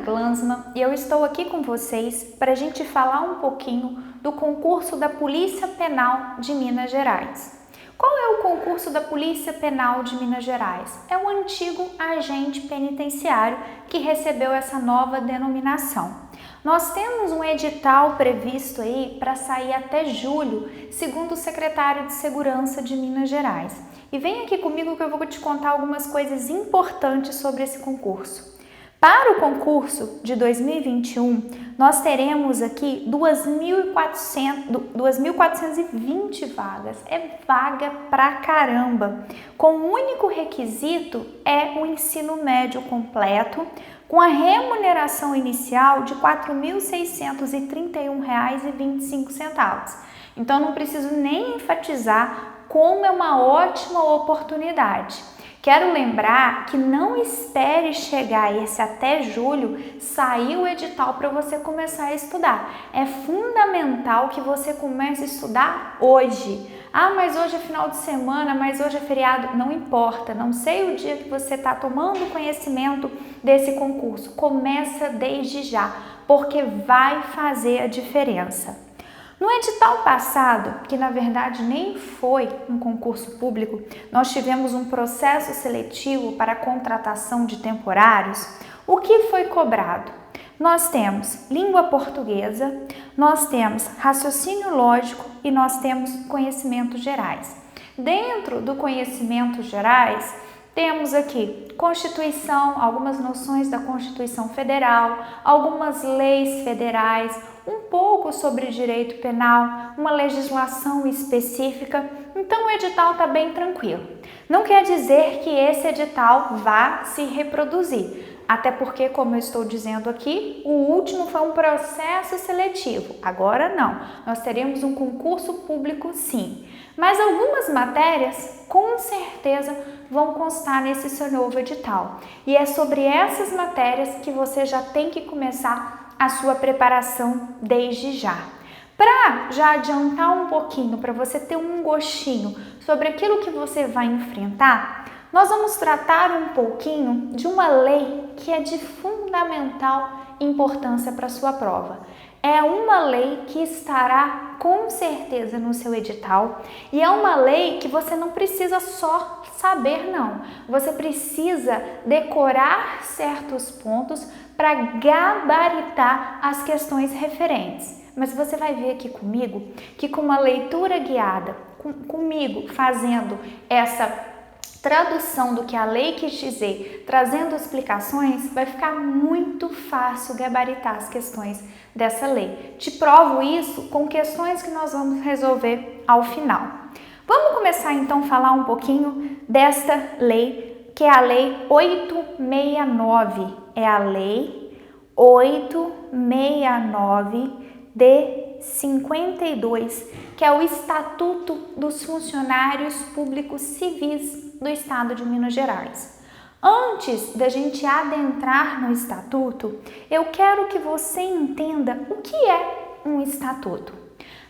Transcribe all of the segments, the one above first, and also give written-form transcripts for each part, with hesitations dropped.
Glansman e eu estou aqui com vocês para a gente falar um pouquinho do concurso da Polícia Penal de Minas Gerais. Qual é o concurso da Polícia Penal de Minas Gerais? É o antigo agente penitenciário que recebeu essa nova denominação. Nós temos um edital previsto aí para sair até julho, segundo o secretário de Segurança de Minas Gerais. E vem aqui comigo que eu vou te contar algumas coisas importantes sobre esse concurso. Para o concurso de 2021, nós teremos aqui 2.420 vagas. É vaga pra caramba. Com o único requisito é o ensino médio completo, com a remuneração inicial de R$ 4.631,25. Então, não preciso nem enfatizar como é uma ótima oportunidade. Quero lembrar que não espere chegar esse até julho, sair o edital para você começar a estudar. É fundamental que você comece a estudar hoje. Ah, mas hoje é final de semana, mas hoje é feriado. Não importa, não sei o dia que você está tomando conhecimento desse concurso. Começa desde já, porque vai fazer a diferença. No edital passado, que na verdade nem foi um concurso público, nós tivemos um processo seletivo para a contratação de temporários. O que foi cobrado? Nós temos língua portuguesa, nós temos raciocínio lógico e nós temos conhecimentos gerais. Dentro do conhecimentos gerais, temos aqui Constituição, algumas noções da Constituição Federal, algumas leis federais, um pouco sobre direito penal, uma legislação específica. Então o edital está bem tranquilo. Não quer dizer que esse edital vá se reproduzir, até porque, como eu estou dizendo aqui, o último foi um processo seletivo. Agora não, nós teremos um concurso público sim. Mas algumas matérias, com certeza, vão constar nesse seu novo edital. E é sobre essas matérias que você já tem que começar a sua preparação desde já. Para já adiantar um pouquinho, para você ter um gostinho sobre aquilo que você vai enfrentar, nós vamos tratar um pouquinho de uma lei que é de fundamental importância para a sua prova. É uma lei que estará com certeza no seu edital e é uma lei que você não precisa só saber, não. Você precisa decorar certos pontos para gabaritar as questões referentes. Mas você vai ver aqui comigo que com uma leitura guiada, comigo fazendo essa tradução do que a lei quis dizer, trazendo explicações, vai ficar muito fácil gabaritar as questões dessa lei. Te provo isso com questões que nós vamos resolver ao final. Vamos começar então a falar um pouquinho desta lei, que é a Lei 869. É a Lei 869 de 52, que é o Estatuto dos Funcionários Públicos Civis do Estado de Minas Gerais. Antes da gente adentrar no Estatuto, eu quero que você entenda o que é um Estatuto.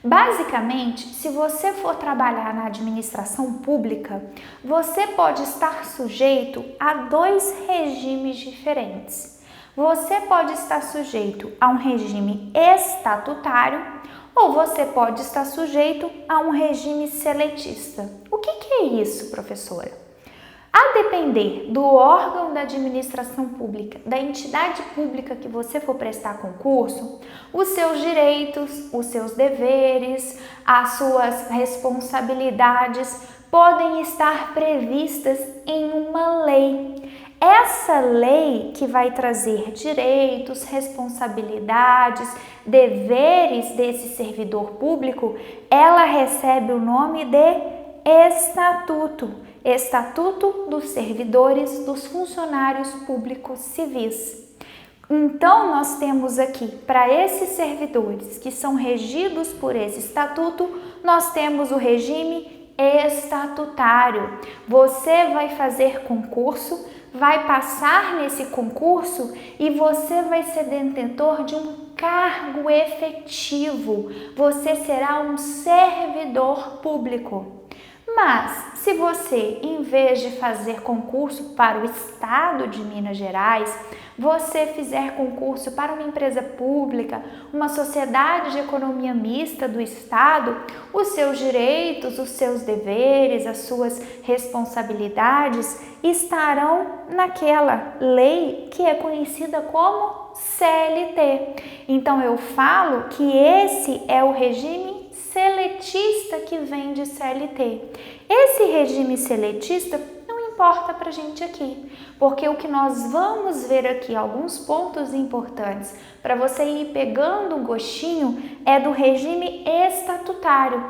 Basicamente, se você for trabalhar na administração pública, você pode estar sujeito a dois regimes diferentes. Você pode estar sujeito a um regime estatutário ou você pode estar sujeito a um regime seletista. O que é isso, professora? A depender do órgão da administração pública, da entidade pública que você for prestar concurso, os seus direitos, os seus deveres, as suas responsabilidades podem estar previstas em uma lei. Essa lei que vai trazer direitos, responsabilidades, deveres desse servidor público, ela recebe o nome de Estatuto. Estatuto dos Servidores dos Funcionários Públicos Civis. Então, nós temos aqui, para esses servidores que são regidos por esse estatuto, nós temos o regime estatutário. Você vai fazer concurso, vai passar nesse concurso e você vai ser detentor de um cargo efetivo. Você será um servidor público. Mas, se você, em vez de fazer concurso para o Estado de Minas Gerais, você fizer concurso para uma empresa pública, uma sociedade de economia mista do Estado, os seus direitos, os seus deveres, as suas responsabilidades estarão naquela lei que é conhecida como CLT. Então, eu falo que esse é o regime seletista que vem de CLT. Esse regime seletista não importa para a gente aqui, porque o que nós vamos ver aqui, alguns pontos importantes para você ir pegando um gostinho, é do regime estatutário,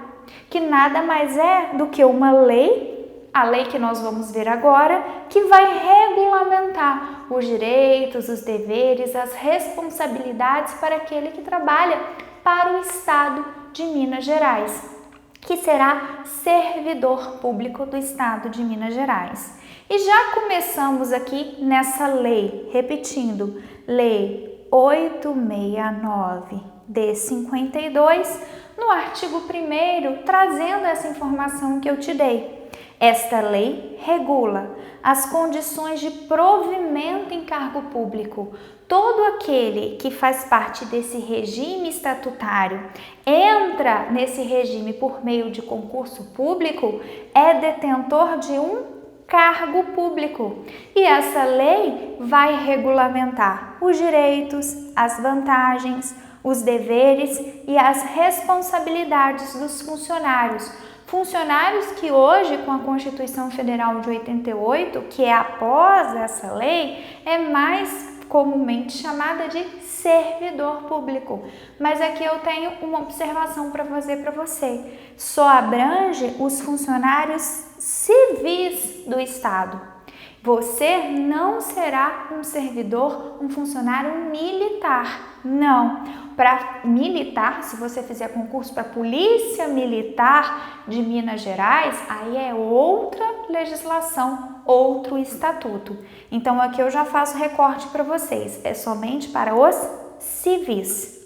que nada mais é do que uma lei, a lei que nós vamos ver agora, que vai regulamentar os direitos, os deveres, as responsabilidades para aquele que trabalha para o Estado de Minas Gerais, que será servidor público do Estado de Minas Gerais. E já começamos aqui nessa lei, repetindo, Lei 869 de 52, no artigo 1º, trazendo essa informação que eu te dei. Esta lei regula as condições de provimento em cargo público. Todo aquele que faz parte desse regime estatutário entra nesse regime por meio de concurso público, é detentor de um cargo público. E essa lei vai regulamentar os direitos, as vantagens, os deveres e as responsabilidades dos funcionários. Funcionários que hoje, com a Constituição Federal de 88, que é após essa lei, é mais comumente chamada de servidor público. Mas aqui eu tenho uma observação para fazer para você. Só abrange os funcionários civis do Estado. Você não será um servidor, um funcionário militar. Não. Para militar, se você fizer concurso para Polícia Militar de Minas Gerais, aí é outra legislação, outro estatuto. Então aqui eu já faço recorte para vocês, é somente para os civis.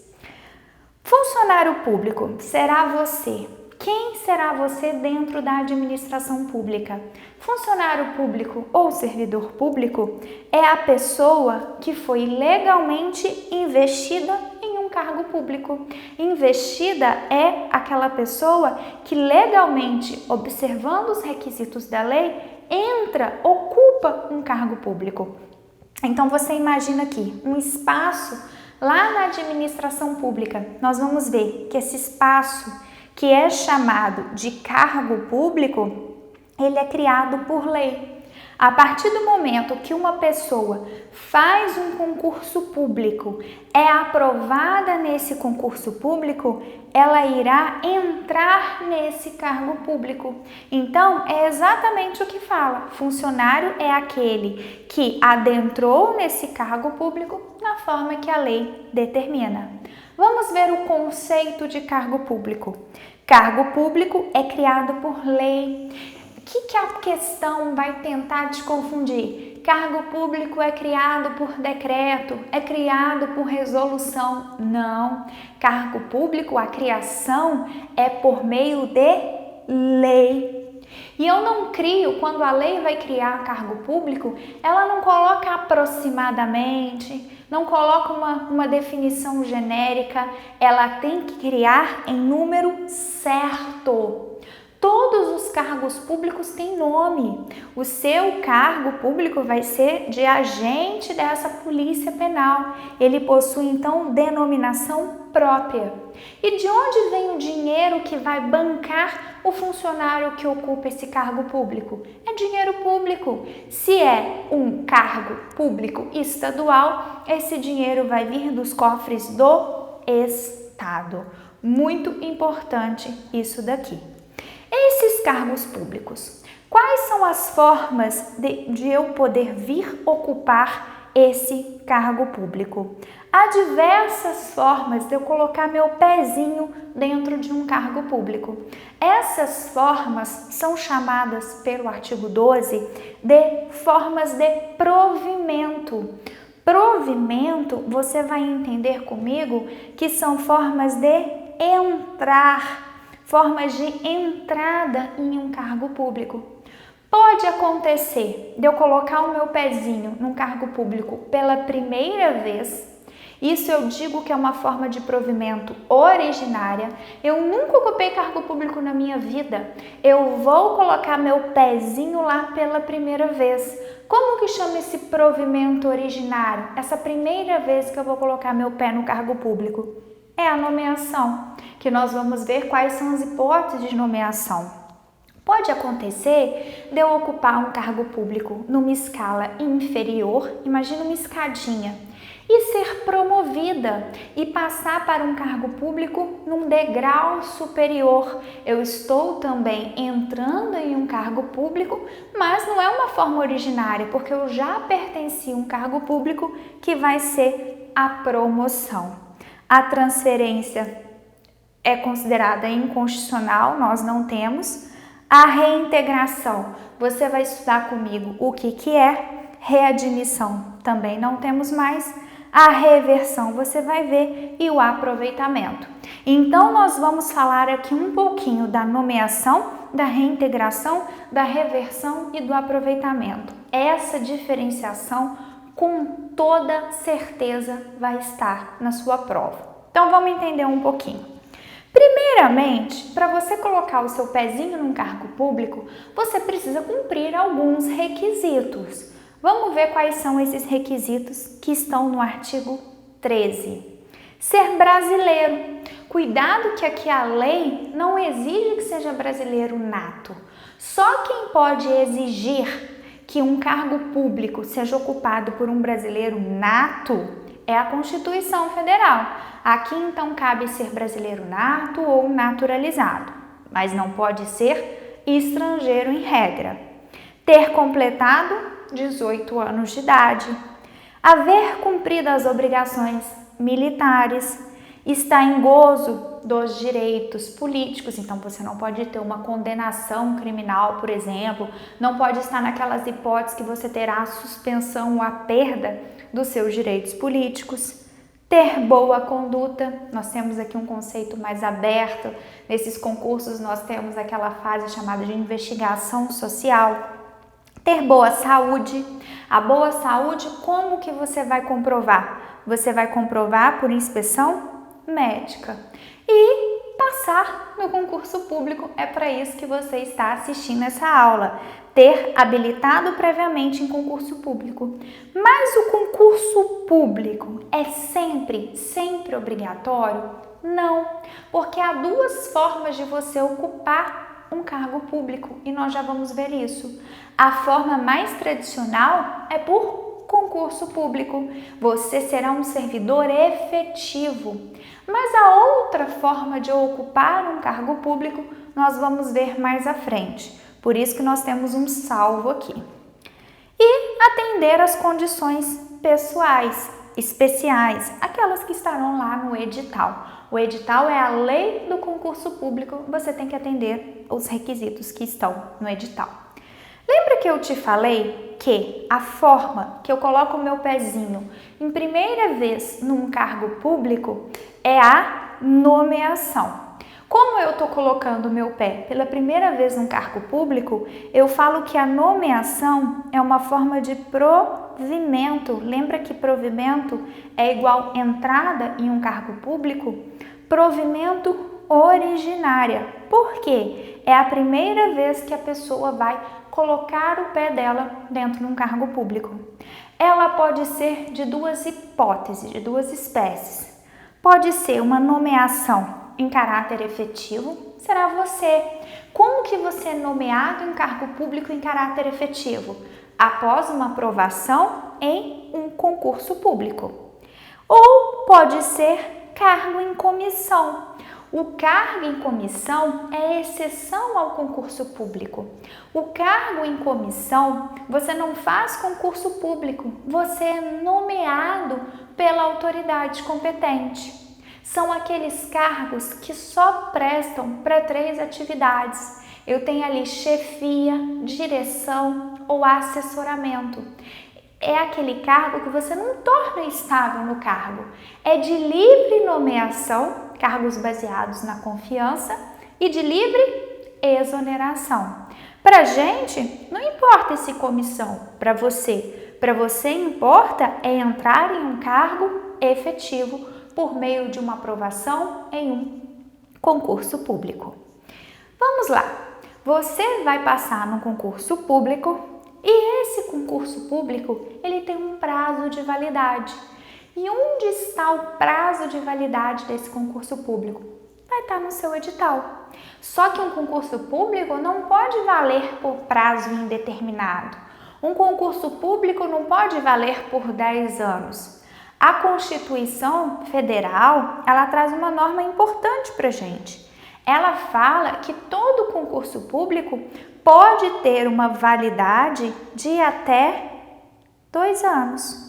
Funcionário público será você. Quem será você dentro da administração pública? Funcionário público ou servidor público é a pessoa que foi legalmente investida em um cargo público. Investida é aquela pessoa que legalmente, observando os requisitos da lei, ocupa um cargo público. Então você imagina aqui um espaço lá na administração pública. Nós vamos ver que esse espaço, que é chamado de cargo público, ele é criado por lei. A partir do momento que uma pessoa faz um concurso público, é aprovada nesse concurso público, ela irá entrar nesse cargo público. Então, é exatamente o que fala. Funcionário é aquele que adentrou nesse cargo público na forma que a lei determina. Vamos ver o conceito de cargo público. Cargo público é criado por lei. O que a questão vai tentar te confundir? Cargo público é criado por decreto, é criado por resolução. Não. Cargo público, a criação é por meio de lei. E eu não crio, quando a lei vai criar cargo público, ela não coloca aproximadamente, não coloca uma definição genérica, ela tem que criar em número certo. Todos os cargos públicos têm nome. O seu cargo público vai ser de agente dessa polícia penal. Ele possui, então, denominação própria. E de onde vem o dinheiro que vai bancar o funcionário que ocupa esse cargo público? É dinheiro público. Se é um cargo público estadual, esse dinheiro vai vir dos cofres do Estado. Muito importante isso daqui. Esses cargos públicos, quais são as formas de eu poder vir ocupar esse cargo público? Há diversas formas de eu colocar meu pezinho dentro de um cargo público. Essas formas são chamadas pelo artigo 12 de formas de provimento. Provimento, você vai entender comigo que são formas de entrar, formas de entrada em um cargo público. Pode acontecer de eu colocar o meu pezinho num cargo público pela primeira vez. Isso eu digo que é uma forma de provimento originária. Eu nunca ocupei cargo público na minha vida. Eu vou colocar meu pezinho lá pela primeira vez. Como que chama esse provimento originário? Essa primeira vez que eu vou colocar meu pé no cargo público. É a nomeação, que nós vamos ver quais são as hipóteses de nomeação. Pode acontecer de eu ocupar um cargo público numa escala inferior, imagina uma escadinha, e ser promovida e passar para um cargo público num degrau superior. Eu estou também entrando em um cargo público, mas não é uma forma originária, porque eu já pertenci a um cargo público que vai ser a promoção. A transferência é considerada inconstitucional, nós não temos. A reintegração, você vai estudar comigo o que é. Readmissão, também não temos mais. A reversão, você vai ver, e o aproveitamento. Então, nós vamos falar aqui um pouquinho da nomeação, da reintegração, da reversão e do aproveitamento. Essa diferenciação, com toda certeza, vai estar na sua prova. Então, vamos entender um pouquinho. Primeiramente, para você colocar o seu pezinho num cargo público, você precisa cumprir alguns requisitos. Vamos ver quais são esses requisitos que estão no artigo 13. Ser brasileiro. Cuidado que aqui a lei não exige que seja brasileiro nato. Só quem pode exigir que um cargo público seja ocupado por um brasileiro nato é a Constituição Federal. Aqui, então, cabe ser brasileiro nato ou naturalizado, mas não pode ser estrangeiro em regra. Ter completado 18 anos de idade, haver cumprido as obrigações militares, estar em gozo dos direitos políticos, então você não pode ter uma condenação criminal, por exemplo, não pode estar naquelas hipóteses que você terá a suspensão ou a perda dos seus direitos políticos. Ter boa conduta, nós temos aqui um conceito mais aberto, nesses concursos nós temos aquela fase chamada de investigação social. Ter boa saúde, a boa saúde como que você vai comprovar? Você vai comprovar por inspeção médica e passar no concurso público, é para isso que você está assistindo essa aula. Ter habilitado previamente em concurso público. Mas o concurso público é sempre obrigatório? Não, porque há duas formas de você ocupar um cargo público e nós já vamos ver isso. A forma mais tradicional é por concurso público. Você será um servidor efetivo. Mas a outra forma de ocupar um cargo público nós vamos ver mais à frente. Por isso que nós temos um salvo aqui. E atender às condições pessoais, especiais, aquelas que estarão lá no edital. O edital é a lei do concurso público, você tem que atender os requisitos que estão no edital. Lembra que eu te falei que a forma que eu coloco o meu pezinho em primeira vez num cargo público é a nomeação. Como eu estou colocando o meu pé pela primeira vez num cargo público, eu falo que a nomeação é uma forma de provimento. Lembra que provimento é igual entrada em um cargo público? Provimento originária. Por quê? É a primeira vez que a pessoa vai colocar o pé dela dentro de um cargo público. Ela pode ser de duas hipóteses, de duas espécies. Pode ser uma nomeação em caráter efetivo, será você. Como que você é nomeado em cargo público em caráter efetivo? Após uma aprovação em um concurso público. Ou pode ser cargo em comissão. O cargo em comissão é exceção ao concurso público. O cargo em comissão, você não faz concurso público, você é nomeado pela autoridade competente. São aqueles cargos que só prestam para 3 atividades. Eu tenho ali chefia, direção ou assessoramento. É aquele cargo que você não torna estável no cargo. É de livre nomeação, cargos baseados na confiança e de livre exoneração. Para a gente, não importa esse comissão, para você importa é entrar em um cargo efetivo por meio de uma aprovação em um concurso público. Vamos lá, você vai passar no concurso público e esse concurso público ele tem um prazo de validade. E onde está o prazo de validade desse concurso público? Vai estar no seu edital. Só que um concurso público não pode valer por prazo indeterminado. Um concurso público não pode valer por 10 anos. A Constituição Federal, ela traz uma norma importante para a gente. Ela fala que todo concurso público pode ter uma validade de até 2 anos.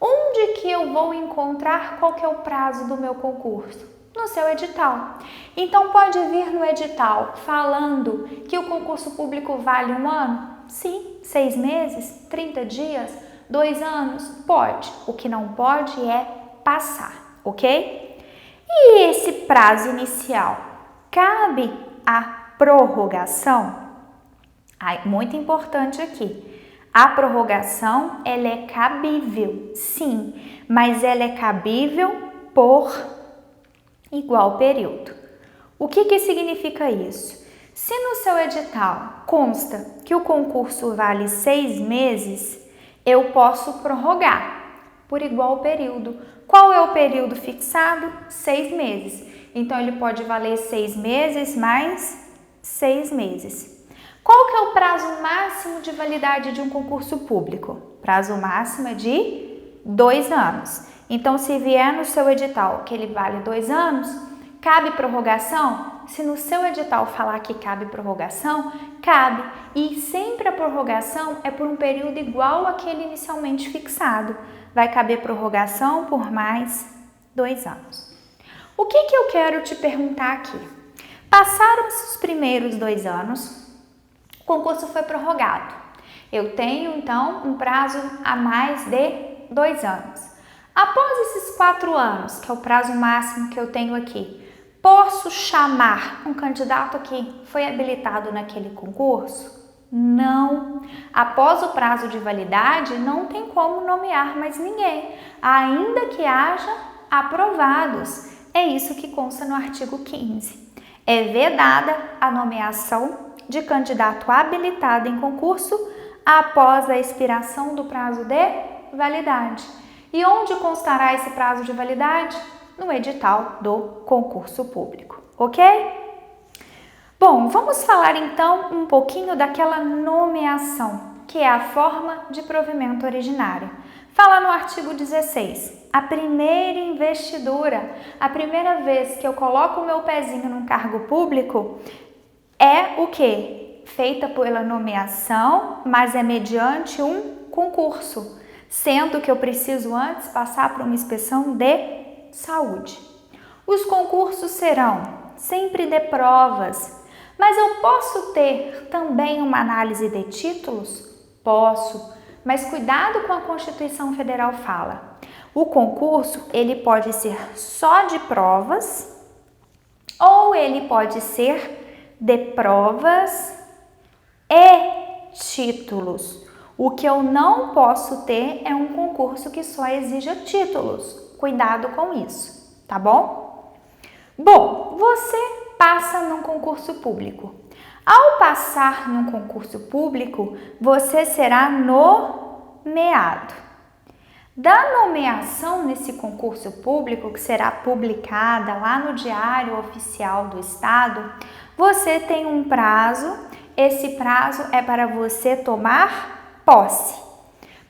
Onde que eu vou encontrar qual que é o prazo do meu concurso? No seu edital. Então pode vir no edital falando que o concurso público vale 1 ano? Sim. 6 meses? 30 dias? 2 anos? Pode. O que não pode é passar, ok? E esse prazo inicial? Cabe a prorrogação? Muito importante aqui. A prorrogação, ela é cabível, sim, mas ela é cabível por igual período. O que significa isso? Se no seu edital consta que o concurso vale 6 meses, eu posso prorrogar por igual período. Qual é o período fixado? 6 meses. Então, ele pode valer 6 meses mais 6 meses. Qual que é o prazo máximo de validade de um concurso público? Prazo máximo é de 2 anos. Então, se vier no seu edital que ele vale 2 anos, cabe prorrogação? Se no seu edital falar que cabe prorrogação, cabe. E sempre a prorrogação é por um período igual àquele inicialmente fixado. Vai caber prorrogação por mais 2 anos. O que eu quero te perguntar aqui? Passaram-se os primeiros 2 anos, o concurso foi prorrogado. Eu tenho, então, um prazo a mais de 2 anos. Após esses 4 anos, que é o prazo máximo que eu tenho aqui, posso chamar um candidato que foi habilitado naquele concurso? Não. Após o prazo de validade, não tem como nomear mais ninguém, ainda que haja aprovados. É isso que consta no artigo 15. É vedada a nomeação de candidato habilitado em concurso após a expiração do prazo de validade. E onde constará esse prazo de validade? No edital do concurso público, ok? Bom, vamos falar então um pouquinho daquela nomeação, que é a forma de provimento originária. Fala no artigo 16, a primeira investidura, a primeira vez que eu coloco o meu pezinho num cargo público, é o quê? Feita pela nomeação, mas é mediante um concurso, sendo que eu preciso antes passar por uma inspeção de saúde. Os concursos serão sempre de provas, mas eu posso ter também uma análise de títulos? Posso, mas cuidado com a Constituição Federal fala. O concurso, ele pode ser só de provas ou ele pode ser de provas e títulos. O que eu não posso ter é um concurso que só exija títulos. Cuidado com isso, tá bom? Bom, você passa num concurso público. Ao passar num concurso público, você será nomeado. Da nomeação nesse concurso público, que será publicada lá no Diário Oficial do Estado, você tem um prazo. Esse prazo é para você tomar posse.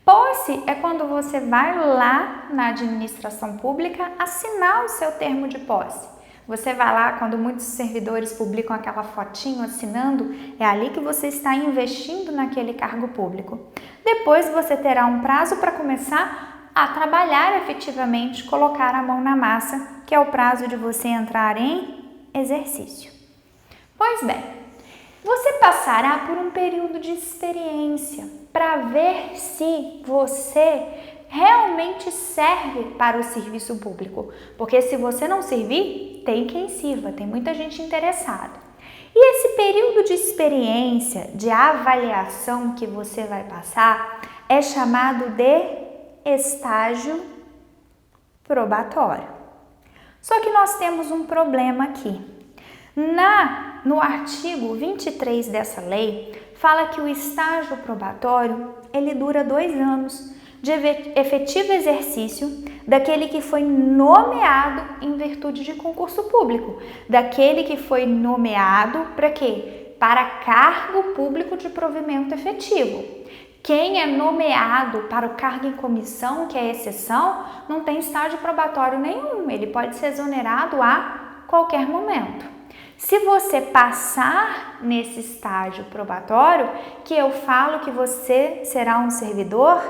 Posse é quando você vai lá na administração pública assinar o seu termo de posse. Você vai lá, quando muitos servidores publicam aquela fotinho assinando, é ali que você está investindo naquele cargo público. Depois você terá um prazo para começar a trabalhar efetivamente, colocar a mão na massa, que é o prazo de você entrar em exercício. Pois bem, você passará por um período de experiência para ver se você realmente serve para o serviço público. Porque se você não servir, tem quem sirva, tem muita gente interessada. E esse período de experiência, de avaliação que você vai passar, é chamado de estágio probatório. Só que nós temos um problema aqui. No artigo 23 dessa lei, fala que o estágio probatório, ele dura 2 anos de efetivo exercício daquele que foi nomeado em virtude de concurso público, daquele que foi nomeado para quê? Para cargo público de provimento efetivo. Quem é nomeado para o cargo em comissão, que é exceção, não tem estágio probatório nenhum, ele pode ser exonerado a qualquer momento. Se você passar nesse estágio probatório, que eu falo que você será um servidor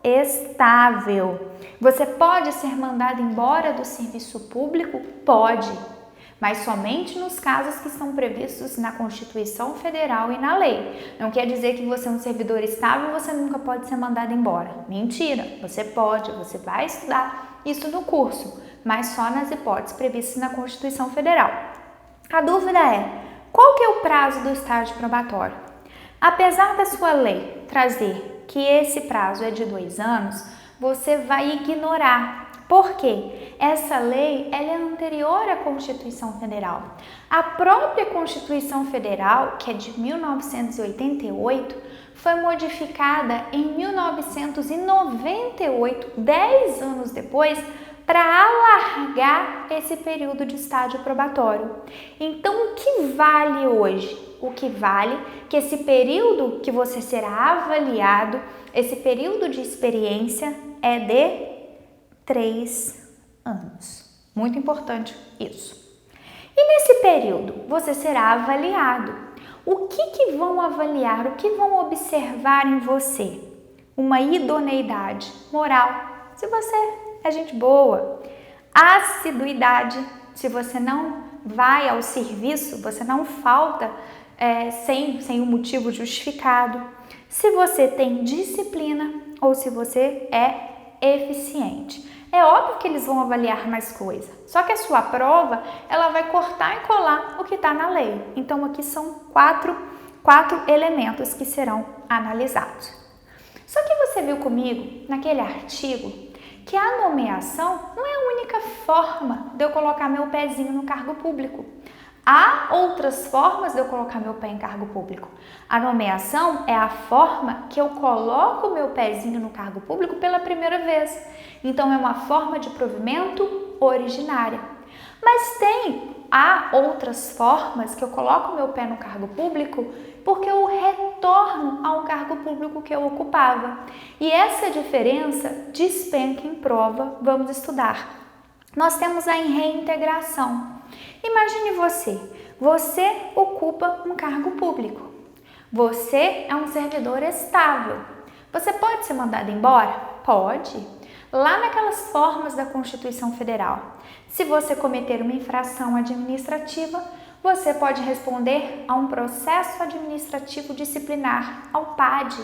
estável. Você pode ser mandado embora do serviço público? Pode, mas somente nos casos que estão previstos na Constituição Federal e na lei. Não quer dizer que você é um servidor estável e você nunca pode ser mandado embora. Mentira, você pode, você vai estudar isso no curso, mas só nas hipóteses previstas na Constituição Federal. A dúvida é, qual que é o prazo do estágio probatório? Apesar da sua lei trazer que esse prazo é de 2 anos, você vai ignorar. Por quê? Essa lei ela é anterior à Constituição Federal. A própria Constituição Federal, que é de 1988, foi modificada em 1998, 10 anos depois, para alargar esse período de estágio probatório. Então, o que vale hoje? O que vale é que esse período que você será avaliado, esse período de experiência é de 3 anos. Muito importante isso. E nesse período você será avaliado. O que vão avaliar? O que vão observar em você? Uma idoneidade moral. Se você é gente boa. Assiduidade. Se você não vai ao serviço, você não falta sem um motivo justificado. Se você tem disciplina ou se você é eficiente. É óbvio que eles vão avaliar mais coisa, só que a sua prova ela vai cortar e colar o que está na lei. Então aqui são quatro elementos que serão analisados. Só que você viu comigo naquele artigo que a nomeação não é a única forma de eu colocar meu pezinho no cargo público. Há outras formas de eu colocar meu pé em cargo público. A nomeação é a forma que eu coloco meu pezinho no cargo público pela primeira vez. Então, é uma forma de provimento originária. Mas há outras formas que eu coloco meu pé no cargo público porque eu retorno a um cargo público que eu ocupava. E essa diferença despenca em prova, vamos estudar. Nós temos a reintegração. Imagine você ocupa um cargo público, você é um servidor estável, você pode ser mandado embora? Pode, lá naquelas formas da Constituição Federal. Se você cometer uma infração administrativa, você pode responder a um processo administrativo disciplinar, ao PAD,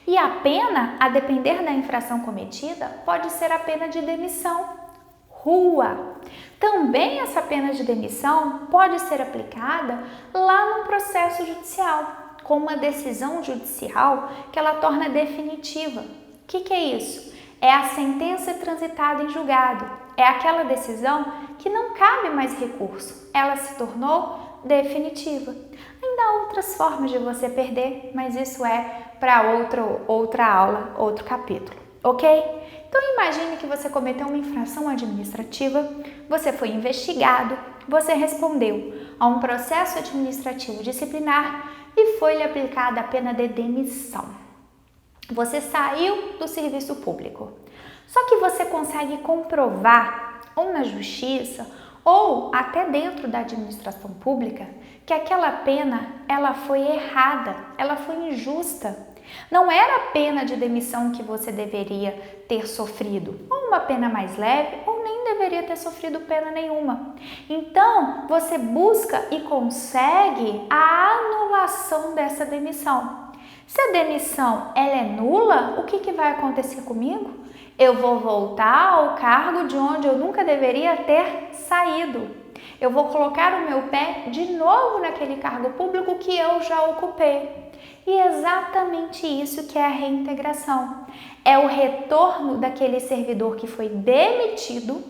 e a pena, a depender da infração cometida, pode ser a pena de demissão. Rua. Também essa pena de demissão pode ser aplicada lá no processo judicial, com uma decisão judicial que ela torna definitiva. O que é isso? É a sentença transitada em julgado. É aquela decisão que não cabe mais recurso. Ela se tornou definitiva. Ainda há outras formas de você perder, mas isso é para outra aula, outro capítulo, ok? Então imagine que você cometeu uma infração administrativa, você foi investigado, você respondeu a um processo administrativo disciplinar e foi-lhe aplicada a pena de demissão. Você saiu do serviço público. Só que você consegue comprovar, ou na justiça, ou até dentro da administração pública, que aquela pena ela foi errada, ela foi injusta. Não era a pena de demissão que você deveria ter sofrido, ou uma pena mais leve, ou nem deveria ter sofrido pena nenhuma. Então, você busca e consegue a anulação dessa demissão. Se a demissão ela é nula, o que vai acontecer comigo? Eu vou voltar ao cargo de onde eu nunca deveria ter saído. Eu vou colocar o meu pé de novo naquele cargo público que eu já ocupei. E é exatamente isso que é a reintegração. É o retorno daquele servidor que foi demitido,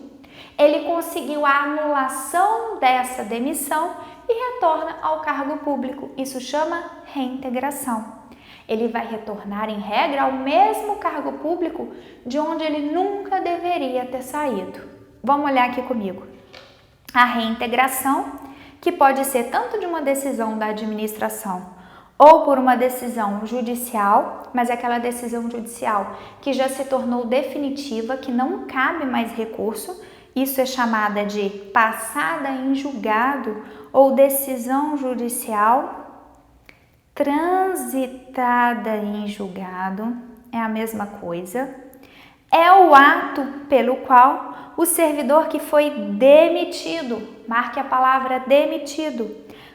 ele conseguiu a anulação dessa demissão e retorna ao cargo público. Isso chama reintegração. Ele vai retornar, em regra, ao mesmo cargo público de onde ele nunca deveria ter saído. Vamos olhar aqui comigo. A reintegração, que pode ser tanto de uma decisão da administração ou por uma decisão judicial, mas aquela decisão judicial que já se tornou definitiva, que não cabe mais recurso, isso é chamada de passada em julgado ou decisão judicial transitada em julgado, é a mesma coisa. É o ato pelo qual o servidor que foi demitido, marque a palavra demitido,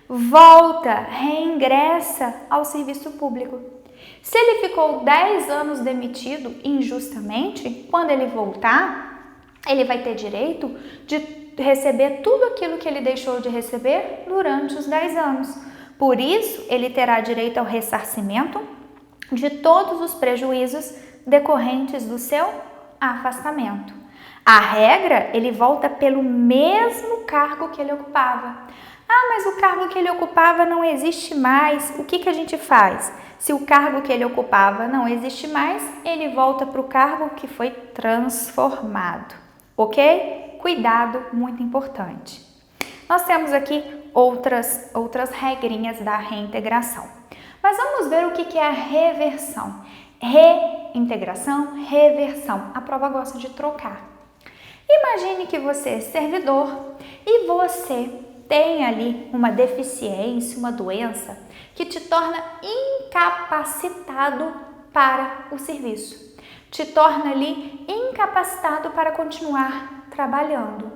volta, reingressa ao serviço público. Se ele ficou 10 anos demitido injustamente, quando ele voltar, ele vai ter direito de receber tudo aquilo que ele deixou de receber durante os 10 anos. Por isso, ele terá direito ao ressarcimento de todos os prejuízos decorrentes do seu afastamento. A regra, ele volta pelo mesmo cargo que ele ocupava. Ah, mas o cargo que ele ocupava não existe mais. O que a gente faz? Se o cargo que ele ocupava não existe mais, ele volta para o cargo que foi transformado. Ok? Cuidado, muito importante. Nós temos aqui outras regrinhas da reintegração. Mas vamos ver o que é a reversão. Reintegração, reversão. A prova gosta de trocar. Imagine que você é servidor e você tem ali uma deficiência, uma doença que te torna incapacitado para o serviço. Te torna ali incapacitado para continuar trabalhando.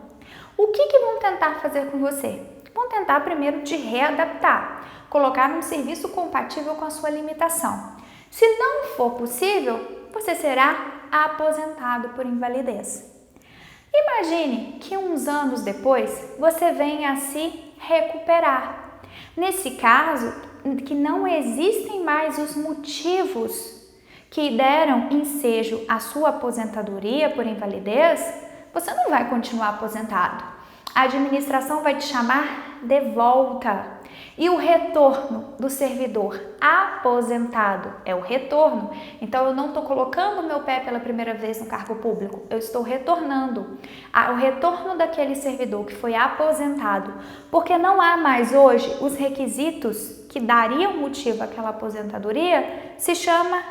O que vão tentar fazer com você? Vão tentar primeiro te readaptar, colocar num serviço compatível com a sua limitação. Se não for possível, você será aposentado por invalidez. Imagine que uns anos depois você venha a se recuperar. Nesse caso, que não existem mais os motivos que deram ensejo à sua aposentadoria por invalidez, você não vai continuar aposentado. A administração vai te chamar de volta. E o retorno do servidor aposentado é o retorno. Então, eu não estou colocando o meu pé pela primeira vez no cargo público, eu estou retornando. O retorno daquele servidor que foi aposentado, porque não há mais hoje os requisitos que dariam motivo àquela aposentadoria, se chama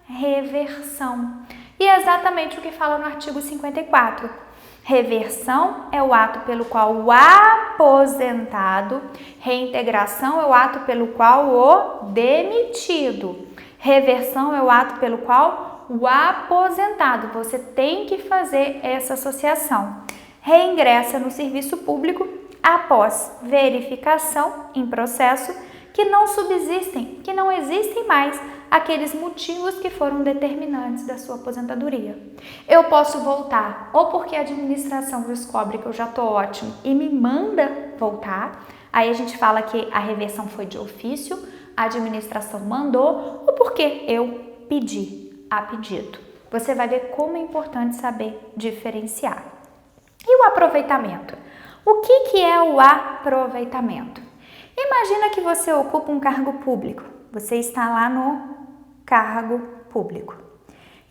reversão. E é exatamente o que fala no artigo 54. Reversão é o ato pelo qual o aposentado, reintegração é o ato pelo qual o demitido, reversão é o ato pelo qual o aposentado, você tem que fazer essa associação, reingressa no serviço público após verificação em processo que não subsistem, que não existem mais aqueles motivos que foram determinantes da sua aposentadoria. Eu posso voltar ou porque a administração descobre que eu já estou ótimo e me manda voltar, aí a gente fala que a reversão foi de ofício, a administração mandou, ou porque eu pedi, a pedido. Você vai ver como é importante saber diferenciar. E o aproveitamento? O que é o aproveitamento? Imagina que você ocupa um cargo público, você está lá no cargo público.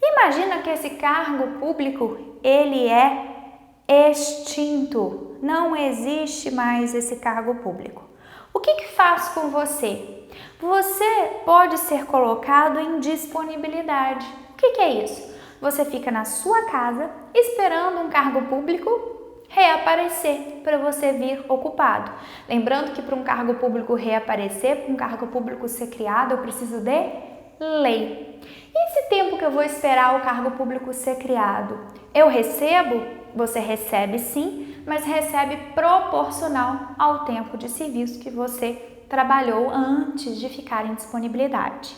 Imagina que esse cargo público, ele é extinto, não existe mais esse cargo público. O que faz com você? Você pode ser colocado em disponibilidade. O que é isso? Você fica na sua casa esperando um cargo público reaparecer para você vir ocupado. Lembrando que para um cargo público reaparecer, para um cargo público ser criado, eu preciso de lei. E esse tempo que eu vou esperar o cargo público ser criado, eu recebo? Você recebe sim, mas recebe proporcional ao tempo de serviço que você trabalhou antes de ficar em disponibilidade.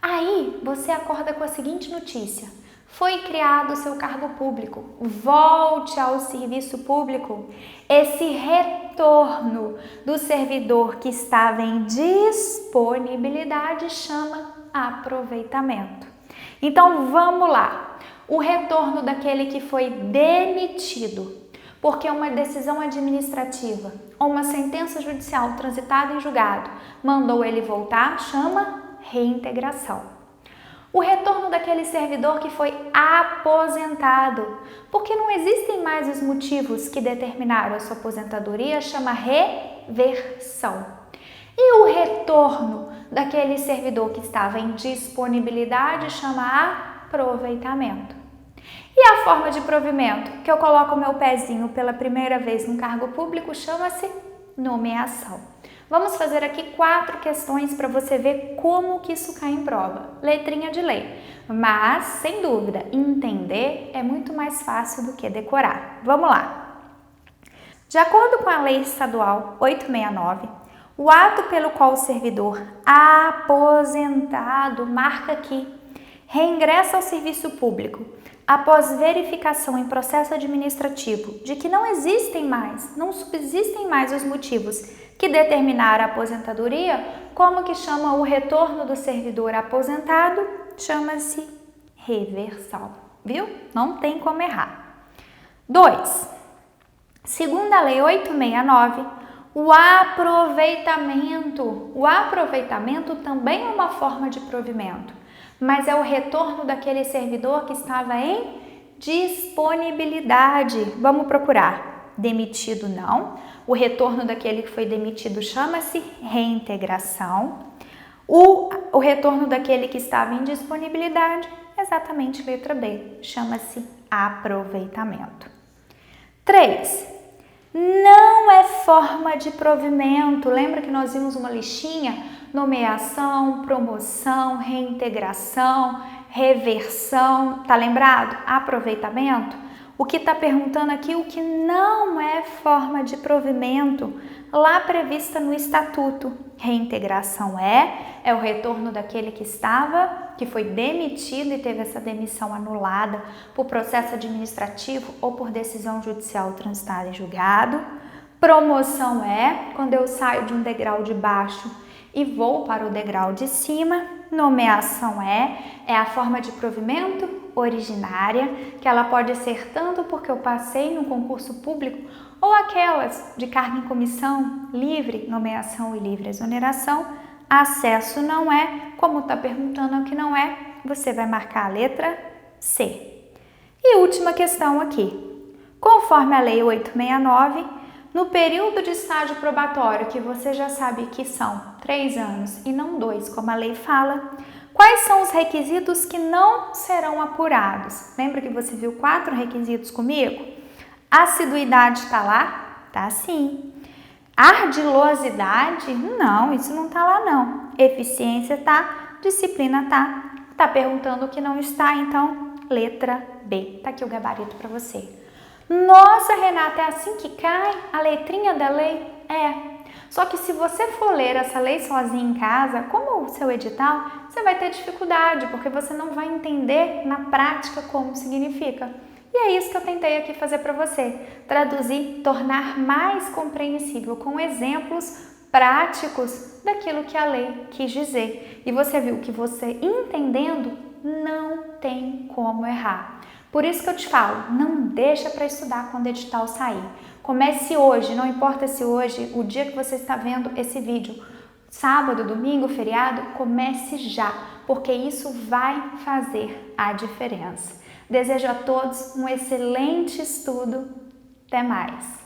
Aí você acorda com a seguinte notícia: Foi criado o seu cargo público, volte ao serviço público. Esse retorno do servidor que estava em disponibilidade chama aproveitamento. Então vamos lá, o retorno daquele que foi demitido, porque uma decisão administrativa ou uma sentença judicial transitada em julgado mandou ele voltar, chama reintegração. O retorno daquele servidor que foi aposentado, porque não existem mais os motivos que determinaram a sua aposentadoria, chama reversão. E o retorno daquele servidor que estava em disponibilidade chama aproveitamento. E a forma de provimento, que eu coloco o meu pezinho pela primeira vez no cargo público, chama-se nomeação. Vamos fazer aqui 4 questões para você ver como que isso cai em prova. Letrinha de lei. Mas, sem dúvida, entender é muito mais fácil do que decorar. Vamos lá. De acordo com a Lei Estadual 869, o ato pelo qual o servidor aposentado, marca aqui, reingressa ao serviço público após verificação em processo administrativo de que não subsistem mais os motivos que determinaram a aposentadoria, como que chama o retorno do servidor aposentado? Chama-se reversão, viu? Não tem como errar. 2. Segundo a Lei 869, o aproveitamento também é uma forma de provimento, mas é o retorno daquele servidor que estava em disponibilidade. Vamos procurar. Demitido não. O retorno daquele que foi demitido chama-se reintegração. O retorno daquele que estava em disponibilidade, exatamente letra B, chama-se aproveitamento. 3. Não é forma de provimento. Lembra que nós vimos uma listinha? Nomeação, promoção, reintegração, reversão. Tá lembrado? Aproveitamento. O que está perguntando aqui, o que não é forma de provimento, lá prevista no estatuto. Reintegração é o retorno daquele que foi demitido e teve essa demissão anulada por processo administrativo ou por decisão judicial transitada em julgado. Promoção é quando eu saio de um degrau de baixo e vou para o degrau de cima. Nomeação é a forma de provimento originária, que ela pode ser tanto porque eu passei no concurso público ou aquelas de cargo em comissão, livre nomeação e livre exoneração. Acesso não é, como está perguntando o que não é, você vai marcar a letra C. E última questão aqui. Conforme a Lei 869, no período de estágio probatório, que você já sabe que são 3 anos e não 2, como a lei fala, quais são os requisitos que não serão apurados? Lembra que você viu 4 requisitos comigo? Assiduidade está lá? Tá sim. Ardilosidade? Não, isso não tá lá não. Eficiência tá, disciplina tá. Tá perguntando o que não está, então letra B. Tá aqui o gabarito para você. Nossa, Renata, é assim que cai a letrinha da lei? É. Só que se você for ler essa lei sozinha em casa, como o seu edital, você vai ter dificuldade, porque você não vai entender na prática como significa. E é isso que eu tentei aqui fazer para você, traduzir, tornar mais compreensível com exemplos práticos daquilo que a lei quis dizer. E você viu que você entendendo não tem como errar. Por isso que eu te falo, não deixa para estudar quando o edital sair. Comece hoje, não importa se hoje, o dia que você está vendo esse vídeo, sábado, domingo, feriado, comece já, porque isso vai fazer a diferença. Desejo a todos um excelente estudo. Até mais!